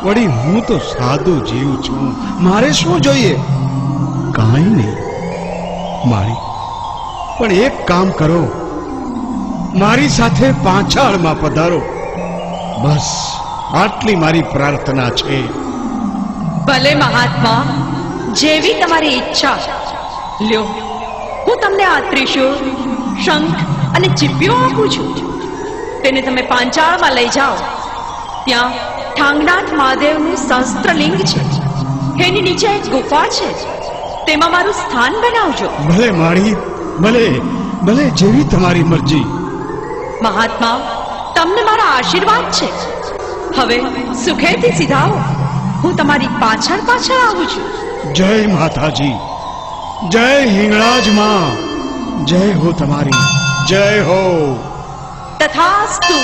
વળી હું તો સાદો જીવ છું, મારે શું જોઈએ? કાંઈ નહીં મારી, પણ એક કામ કરો, મારી સાથે પાંચાળમાં પધારો. બસ આટલી મારી પ્રાર્થના છે. ભલે મહાત્મા, જેવી તમારી ઈચ્છા. લ્યો, હું તમને આ ત્રિશૂળ, શંખ અને ચીપિયો આપું છું. તેને તમે પાંચાળમાં લઈ જાઓ. ત્યાં ઠાંગનાથ મહાદેવનું સહસ્ત્રલિંગ છે. એની નીચે એક ગુફા છે, તેમાં મારું સ્થાન બનાવજો. ભલે માળી, ભલે ભલે, જેવી તમારી મરજી. મહાત્મા, તમને મારા આશીર્વાદ છે. હવે સુખેથી સીધાઓ. હું તમારી પાછળ પાછળ આવું છું. જય માતાજી, જય હિંગળાજ માં, જય હો તમારી, જય હો. તથાસ્તુ.